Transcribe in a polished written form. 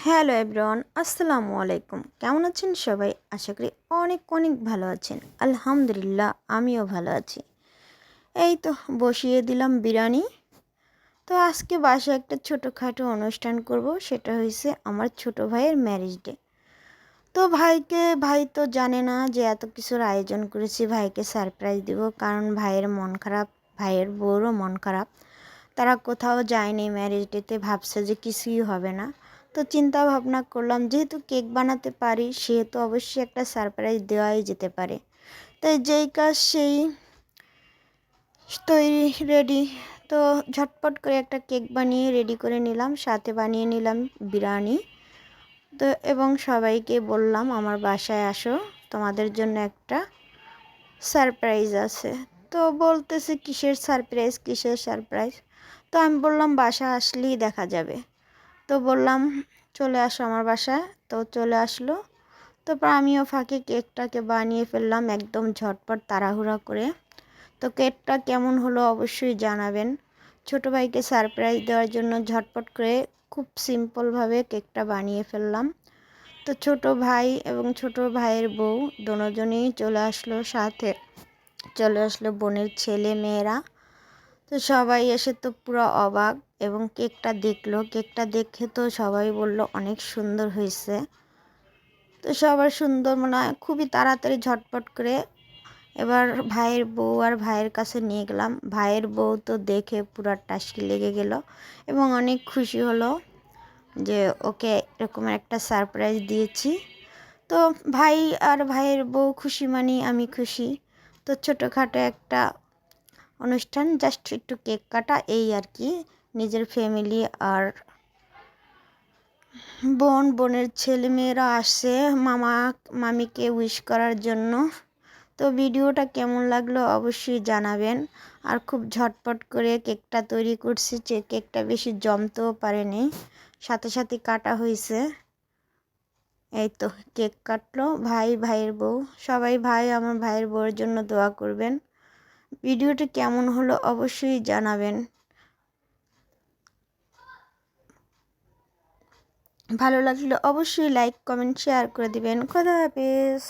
Hello everyone, আসসালামু আলাইকুম। কেমন আছেন সবাই? আশা করি অনেক অনেক ভালো আছেন। আলহামদুলিল্লাহ, আমিও ভালো আছি। এই তো বসিয়ে দিলাম বিরিয়ানি। তো আজকে বাসায় একটা ছোটোখাটো অনুষ্ঠান করব, সেটা হয়েছে আমার ছোট ভাইয়ের ম্যারেজ ডে। তো ভাই তো জানে না যে এত কিছুর আয়োজন করেছি, ভাইকে সারপ্রাইজ দিব। কারণ ভাইয়ের মন খারাপ, ভাইয়ের বউরও মন খারাপ। তারা কোথাও যায়নি ম্যারেজ ডেতে, ভাবছে যে কিছুই হবে না। তো চিন্তা ভাবনা করলাম, যেহেতু কেক বানাতে পারি সেহেতু অবশ্যই একটা সারপ্রাইজ দেওয়াই যেতে পারে। তাই যেই কাজ সেই, তৈরি রেডি। তো ঝটপট করে একটা কেক বানিয়ে রেডি করে নিলাম, সাথে বানিয়ে নিলাম বিরিয়ানি। তো এবং সবাইকে বললাম আমার বাসায় আসো, তোমাদের জন্য একটা সারপ্রাইজ আছে। তো বলতেছে কিসের সারপ্রাইজ, কিসের সারপ্রাইজ? তো আমি বললাম বাসা আসলেই দেখা যাবে। তো বললাম চলে আসো আমার বাসায়। তো চলে আসলো। তারপর আমিও ফাঁকে কেকটাকে বানিয়ে ফেললাম একদম ঝটপট তাড়াহুড়া করে। তো কেকটা কেমন হলো অবশ্যই জানাবেন। ছোটো ভাইকে সারপ্রাইজ দেওয়ার জন্য ঝটপট করে খুব সিম্পলভাবে কেকটা বানিয়ে ফেললাম। তো ছোট ভাই এবং ছোট ভাইয়ের বউ দুজনেই চলে আসলো, সাথে চলে আসলো বোনের ছেলে মেয়েরা। তো সবাই এসে তো পুরো অবাক এবং কেকটা দেখলো। কেকটা দেখে তো সবাই বলল অনেক সুন্দর হয়েছে। তো সবার সুন্দর মনে হয়, খুবই তাড়াতাড়ি ঝটপট করে এবার ভাইয়ের বউ আর ভাইয়ের কাছে নিয়ে গেলাম। ভাইয়ের বউ তো দেখে পুরো টাসকি লেগে গেল এবং অনেক খুশি হলো যে ওকে এরকম একটা সারপ্রাইজ দিয়েছি। তো ভাই আর ভাইয়ের বউ খুশি মানে আমি খুশি। তো ছোটোখাটো একটা অনুষ্ঠান, জাস্ট একটু কেক কাটা, এই আর কি। নিজের ফ্যামিলি আর বোনের ছেলে মেয়েরা আসে মামিকে উইশ করার জন্য। তো ভিডিওটা কেমন লাগলো অবশ্যই জানাবেন। আর খুব ঝটপট করে কেকটা তৈরি করছি, যে কেকটা বেশি জমতেও পারেনি, সাথে সাথে কাটা হয়েছে। এই তো কেক কাটলো ভাইয়ের বউ। সবাই আমার ভাইয়ের বউয়ের জন্য দোয়া করবেন। ভিডিওটি কেমন হলো অবশ্যই জানাবেন। ভালো লাগলে অবশ্যই লাইক কমেন্ট শেয়ার করে দিবেন। খোদা হাফেজ।